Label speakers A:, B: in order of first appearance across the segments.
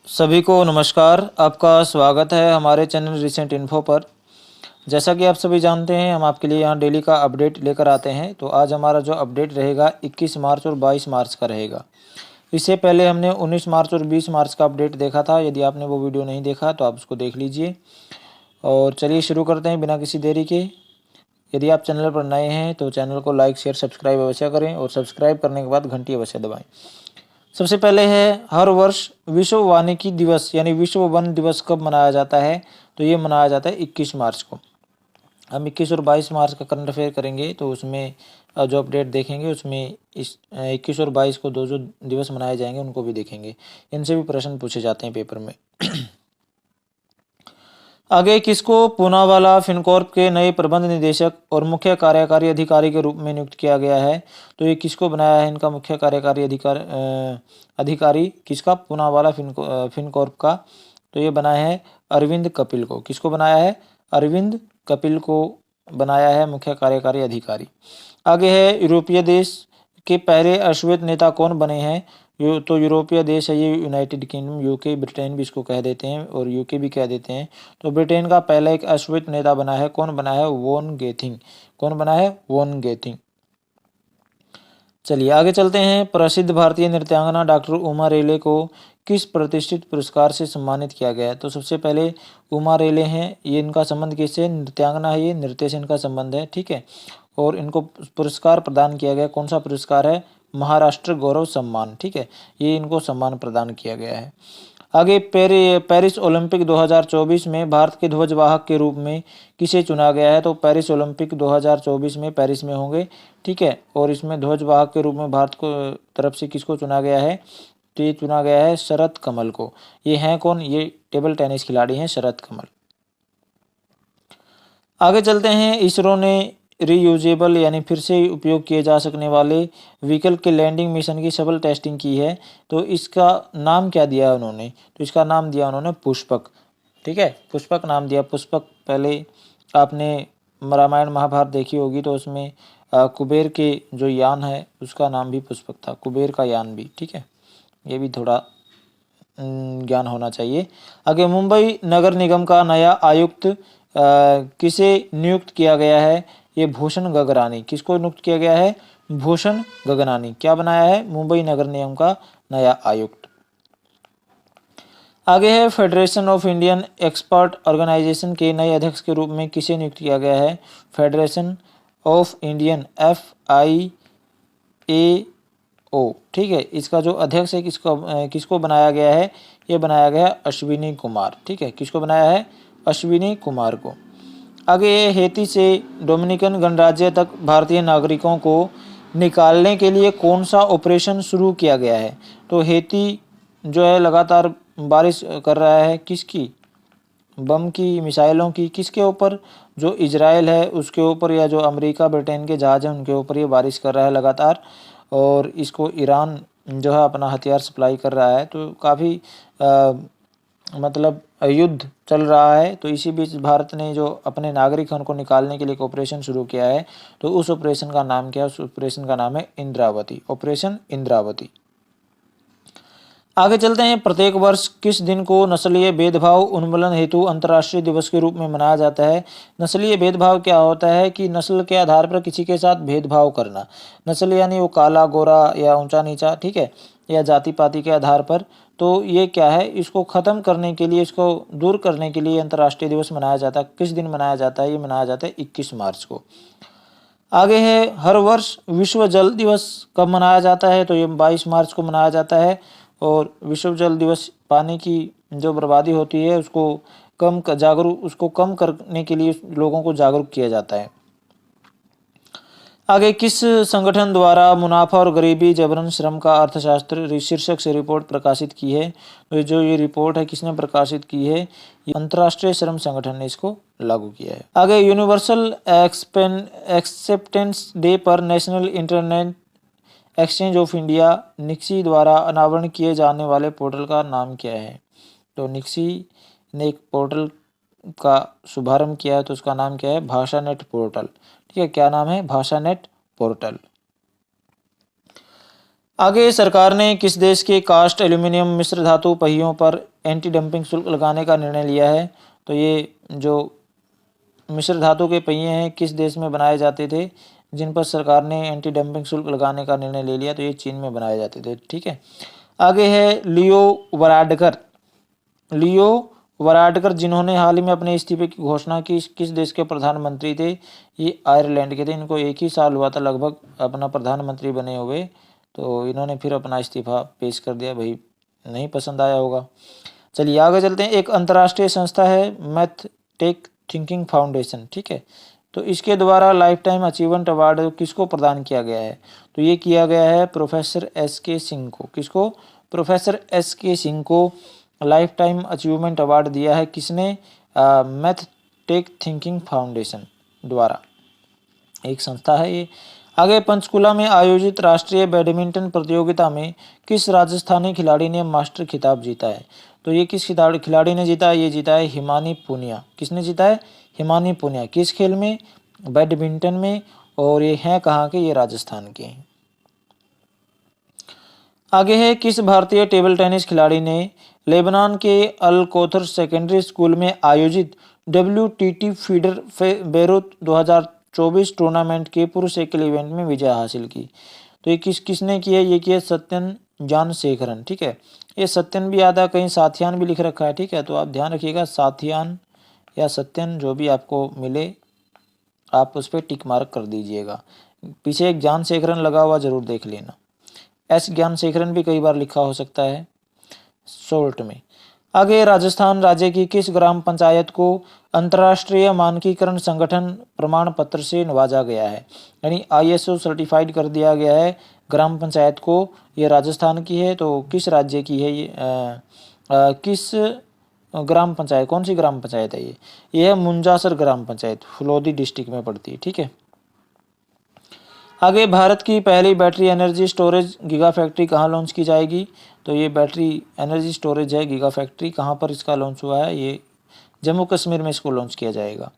A: सभी को नमस्कार। आपका स्वागत है हमारे चैनल रिसेंट इन्फो पर। जैसा कि आप सभी जानते हैं, हम आपके लिए यहाँ डेली का अपडेट लेकर आते हैं। तो आज हमारा जो अपडेट रहेगा 21 मार्च और 22 मार्च का रहेगा। इससे पहले हमने 19 मार्च और 20 मार्च का अपडेट देखा था। यदि आपने वो वीडियो नहीं देखा तो आप उसको देख लीजिए। और चलिए शुरू करते हैं बिना किसी देरी के। यदि आप चैनल पर नए हैं तो चैनल को लाइक शेयर सब्सक्राइब अवश्य करें और सब्सक्राइब करने के बाद घंटी अवश्य दबाएं। सबसे पहले है, हर वर्ष विश्व वानिकी दिवस यानी विश्व वन दिवस कब मनाया जाता है? तो ये मनाया जाता है 21 मार्च को। हम 21 और 22 मार्च का करंट अफेयर करेंगे तो उसमें जो अपडेट देखेंगे उसमें इस 21 और 22 को दो जो दिवस मनाए जाएंगे उनको भी देखेंगे। इनसे भी प्रश्न पूछे जाते हैं पेपर में। आगे किसको पूनावाला फिनकॉर्प के नए प्रबंध निदेशक और मुख्य कार्यकारी अधिकारी के रूप में नियुक्त किया गया है? तो ये किसको बनाया है इनका मुख्य कार्यकारी अधिकारी किसका? पूनावाला फिनकॉर्प का। तो ये बनाया है अरविंद कपिल को। किसको बनाया है? अरविंद कपिल को बनाया है मुख्य कार्यकारी अधिकारी। आगे है, यूरोपीय देश के पहले अश्वेत नेता कौन बने हैं? तो यूरोपीय देश है ये यूनाइटेड किंगडम, यूके, ब्रिटेन भी इसको कह देते हैं और यूके भी कह देते हैं। तो ब्रिटेन का पहला एक अश्वेत नेता बना है। कौन बना है? वोन गेथिंग। कौन बना है? वोन गेथिंग। चलिए आगे चलते हैं। प्रसिद्ध भारतीय नृत्यांगना डॉक्टर उमा रेले को किस प्रतिष्ठित पुरस्कार से सम्मानित किया गया है? तो सबसे पहले उमा रेले हैं, ये इनका संबंध किससे? नृत्यांगना है, ये नृत्य से इनका संबंध है, ठीक है। और इनको पुरस्कार प्रदान किया गया। कौन सा पुरस्कार है? महाराष्ट्र गौरव सम्मान, ठीक है। ये इनको सम्मान प्रदान किया गया है। आगे, पेरिस ओलंपिक 2024 में भारत के ध्वजवाहक के रूप में किसे चुना गया है? तो पेरिस ओलंपिक 2024 में पेरिस में होंगे, ठीक है। और इसमें ध्वजवाहक के रूप में भारत को तरफ से किसको चुना गया है? तो ये चुना गया है शरत कमल को। ये हैं कौन? ये टेबल टेनिस खिलाड़ी हैं शरत कमल। आगे चलते हैं। इसरो ने रीयूजेबल यानी फिर से उपयोग किए जा सकने वाले व्हीकल के लैंडिंग मिशन की सफल टेस्टिंग की है। तो इसका नाम क्या दिया उन्होंने? तो इसका नाम दिया उन्होंने पुष्पक, ठीक है। पुष्पक नाम दिया। पुष्पक, पहले आपने रामायण महाभारत देखी होगी तो उसमें कुबेर के जो यान है उसका नाम भी पुष्पक था, कुबेर का यान भी, ठीक है। ये भी थोड़ा ज्ञान होना चाहिए। आगे, मुंबई नगर निगम का नया आयुक्त किसे नियुक्त किया गया है? ये भूषण गगरानी। किसको नियुक्त किया गया है? भूषण गगनानी। क्या बनाया है? मुंबई नगर निगम का नया आयुक्त। आगे है, federation of Indian expert organisation के नए अध्यक्ष के रूप में किसे नियुक्त किया गया है? फेडरेशन ऑफ इंडियन FIAO, ठीक है। इसका जो अध्यक्ष है किसको बनाया गया है? ये बनाया गया है अश्विनी कुमार, ठीक है। किसको बनाया है? अश्विनी कुमार को। आगे, हेती से डोमिनिकन गणराज्य तक भारतीय नागरिकों को निकालने के लिए कौन सा ऑपरेशन शुरू किया गया है? तो हेती जो है लगातार बारिश कर रहा है किसकी? बम की, मिसाइलों की। किसके ऊपर? जो इजराइल है उसके ऊपर, या जो अमेरिका ब्रिटेन के जहाज हैं उनके ऊपर ये बारिश कर रहा है लगातार। और इसको ईरान जो है अपना हथियार सप्लाई कर रहा है। तो काफ़ी मतलब युद्ध चल रहा है। तो इसी बीच भारत ने जो अपने नागरिक हैं उनको निकालने के लिए एक ऑपरेशन शुरू किया है। तो उस ऑपरेशन का नाम क्या है? उस ऑपरेशन का नाम है इंद्रावती, ऑपरेशन इंद्रावती। आगे चलते हैं। प्रत्येक वर्ष किस दिन को नस्लीय भेदभाव उन्मूलन हेतु अंतर्राष्ट्रीय दिवस के रूप में मनाया जाता है? नस्लीय भेदभाव क्या होता है कि नस्ल के आधार पर किसी के साथ भेदभाव करना। नस्ल यानी वो काला गोरा या ऊंचा नीचा, ठीक है, या जाति पाति के आधार पर। तो ये क्या है? इसको ख़त्म करने के लिए, इसको दूर करने के लिए अंतर्राष्ट्रीय दिवस मनाया जाता है। किस दिन मनाया जाता है? ये मनाया जाता है 21 मार्च को। आगे है, हर वर्ष विश्व जल दिवस कब मनाया जाता है? तो ये 22 मार्च को मनाया जाता है। और विश्व जल दिवस पानी की जो बर्बादी होती है उसको कम करने के लिए लोगों को जागरूक किया जाता है। आगे, किस संगठन द्वारा मुनाफा और गरीबी जबरन श्रम का अर्थशास्त्र शीर्षक से रिपोर्ट प्रकाशित की है? तो जो ये रिपोर्ट है किसने प्रकाशित की है? ये अंतर्राष्ट्रीय श्रम संगठन ने इसको लागू किया है। आगे, यूनिवर्सल एक्सेप्टेंस डे पर national internet exchange of India NIXI द्वारा अनावरण किए जाने वाले पोर्टल का नाम क्या है? तो निक्सी ने एक पोर्टल का शुभारंभ किया है। तो उसका नाम क्या है? भाषानेट पोर्टल, ठीक है। क्या नाम है? भाषानेट पोर्टल। आगे सरकार ने किस देश के कास्ट एल्यूमिनियम मिश्र धातु पहियों पर एंटी डंपिंग शुल्क लगाने का निर्णय लिया है? तो ये जो मिश्र धातु के पहिए हैं किस देश में बनाए जाते थे जिन पर सरकार ने एंटी डंपिंग शुल्क लगाने का निर्णय ले लिया? तो ये चीन में बनाए जाते थे। ठीक है, आगे है लियो वराडकर। लियो वराडकर जिन्होंने हाल ही में अपने इस्तीफे की घोषणा की, किस देश के प्रधानमंत्री थे? ये आयरलैंड के थे। इनको एक ही साल हुआ था लगभग अपना प्रधानमंत्री बने हुए, तो इन्होंने फिर अपना इस्तीफा पेश कर दिया, भाई नहीं पसंद आया होगा। चलिए आगे चलते हैं। एक अंतर्राष्ट्रीय संस्था है मैथ टेक थिंकिंग फाउंडेशन। ठीक है, तो इसके द्वारा लाइफ टाइम अचीवमेंट अवार्ड किसको प्रदान किया गया है? तो ये किया गया है प्रोफेसर एस.के. सिंह को। किसको? Professor SK. सिंह को लाइफ टाइम अचीवमेंट अवार्ड दिया है। किसने? मैथ टेक थिंकिंग फाउंडेशन द्वारा, एक संस्था है ये। आगे पंचकुला में आयोजित राष्ट्रीय बैडमिंटन प्रतियोगिता में किस राजस्थानी खिलाड़ी ने मास्टर खिताब जीता है? तो ये किस खिलाड़ी ने जीता है? ये जीता है हिमानी पूनिया। किसने जीता है? हिमानी पूनिया। किस खेल में? बैडमिंटन में। और ये हैं कहाँ के? ये राजस्थान के। आगे है किस भारतीय टेबल टेनिस खिलाड़ी ने लेबनान के अल कोथर सेकेंडरी स्कूल में आयोजित WTT फीडर बेरूत 2024 टूर्नामेंट के पुरुष एकल इवेंट में विजय हासिल की? तो ये किसने की है? ये की है सत्यन जानशेखरन। ठीक है, ये सत्यन भी आता, कहीं साथियान भी लिख रखा है। ठीक है, तो आप ध्यान रखिएगा, साथियान या सत्यन जो भी आपको मिले आप उस पर टिक मार्क कर दीजिएगा। पीछे एक जानशेखरन लगा हुआ जरूर देख लेना। एस ज्ञानशेखरन भी कई बार लिखा हो सकता है शॉर्ट में। आगे राजस्थान राज्य की किस ग्राम पंचायत को अंतर्राष्ट्रीय मानकीकरण संगठन प्रमाण पत्र से नवाजा गया है? यानी ISO सर्टिफाइड कर दिया गया है ग्राम पंचायत को। ये राजस्थान की है। तो किस राज्य की है ये? किस ग्राम पंचायत, कौन सी ग्राम पंचायत है ये? ये है मुंजासर ग्राम पंचायत, फलोदी डिस्ट्रिक्ट में पड़ती है। ठीक है, आगे भारत की पहली battery energy storage giga factory कहाँ लॉन्च की जाएगी? तो ये बैटरी एनर्जी स्टोरेज है गीगा फैक्ट्री, कहाँ पर इसका लॉन्च हुआ है? ये जम्मू कश्मीर में इसको लॉन्च किया जाएगा।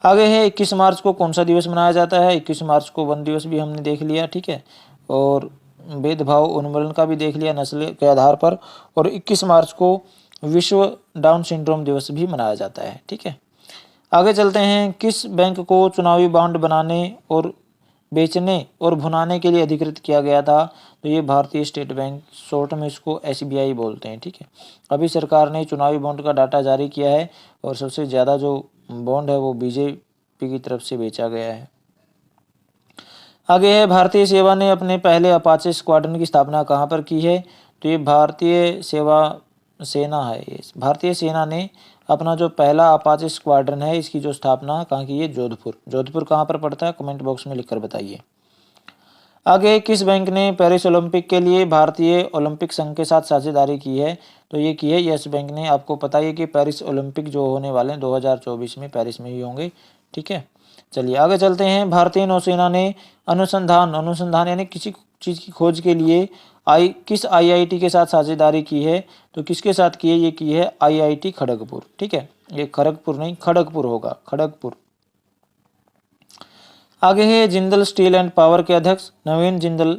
A: आगे है 21 मार्च को कौन सा दिवस मनाया जाता है? 21 मार्च को वन दिवस भी हमने देख लिया। ठीक है, और भेदभाव उन्मूलन का भी देख लिया नस्ल के आधार पर। और 21 मार्च को विश्व डाउन सिंड्रोम दिवस भी मनाया जाता है। ठीक है, आगे चलते हैं। किस बैंक को चुनावी बॉन्ड बनाने और बेचने और भुनाने के लिए अधिकृत किया गया था? तो ये भारतीय स्टेट बैंक, शॉर्ट में इसको SBI बोलते हैं। ठीक है, अभी सरकार ने चुनावी बॉन्ड का डाटा जारी किया है और सबसे ज़्यादा जो बॉन्ड है वो BJP की तरफ से बेचा गया है। आगे है भारतीय सेवा ने अपने पहले अपाचे स्क्वाड्रन की स्थापना कहाँ पर की है? तो ये भारतीय सेना है। ये भारतीय सेना ने अपना जो पहला अपाचे स्क्वाड्रन है इसकी जो स्थापना कहाँ की है? जोधपुर। जोधपुर कहाँ पर पड़ता है? कमेंट बॉक्स में लिखकर बताइए। आगे किस बैंक ने पेरिस ओलंपिक के लिए भारतीय ओलंपिक संघ के साथ साझेदारी की है? तो ये की है यस बैंक ने। आपको पता है कि पेरिस ओलंपिक जो होने वाले हैं 2024 में पेरिस में ही होंगे। ठीक है, चलिए आगे चलते हैं। भारतीय नौसेना ने अनुसंधान यानी किसी चीज़ की खोज के लिए किस IIT के साथ साझेदारी की है? तो किसके साथ की है? ये की है IIT खड़गपुर। ठीक है, ये खड़गपुर नहीं खड़गपुर होगा, खड़गपुर। आगे है जिंदल स्टील एंड पावर के अध्यक्ष नवीन जिंदल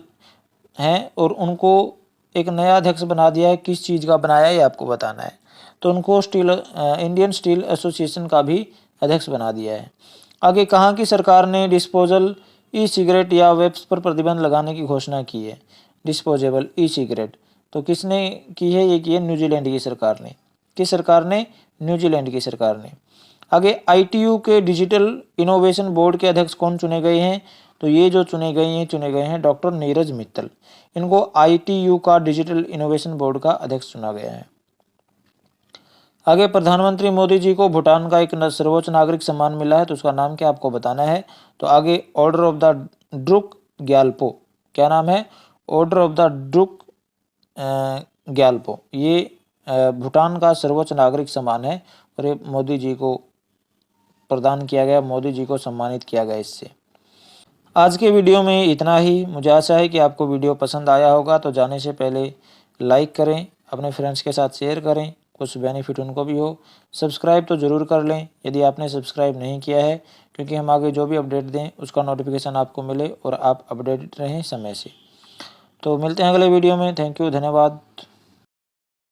A: हैं और उनको एक नया अध्यक्ष बना दिया है। किस चीज़ का बनाया है ये आपको बताना है। तो उनको इंडियन स्टील एसोसिएशन का भी अध्यक्ष बना दिया है। आगे कहाँ की सरकार ने डिस्पोजल ई-सिगरेट या वेप्स पर प्रतिबंध लगाने की घोषणा की है? डिस्पोजेबल ई-सिगरेट तो किसने की है? ये की है न्यूजीलैंड की सरकार ने। किस सरकार ने? न्यूजीलैंड की सरकार ने। आगे ITU के डिजिटल इनोवेशन बोर्ड के अध्यक्ष कौन चुने गए हैं? तो ये जो चुने गए हैं डॉक्टर नीरज मित्तल। इनको ITU का डिजिटल इनोवेशन बोर्ड का अध्यक्ष चुना गया है। आगे प्रधानमंत्री मोदी जी को भूटान का एक सर्वोच्च नागरिक सम्मान मिला है, तो उसका नाम क्या आपको बताना है। तो आगे order of the Druk Gyalpo, क्या नाम है? Order of the Druk Gyalpo. ये भूटान का सर्वोच्च नागरिक सम्मान है और ये मोदी जी को प्रदान किया गया, मोदी जी को सम्मानित किया गया इससे। आज के वीडियो में इतना ही। मुझे आशा है कि आपको वीडियो पसंद आया होगा। तो जाने से पहले लाइक करें, अपने फ्रेंड्स के साथ शेयर करें, कुछ बेनिफिट उनको भी हो। सब्सक्राइब तो ज़रूर कर लें यदि आपने सब्सक्राइब नहीं किया है, क्योंकि हम आगे जो भी अपडेट दें उसका नोटिफिकेशन आपको मिले और आप अपडेटेड रहें समय से। तो मिलते हैं अगले वीडियो में। थैंक यू, धन्यवाद।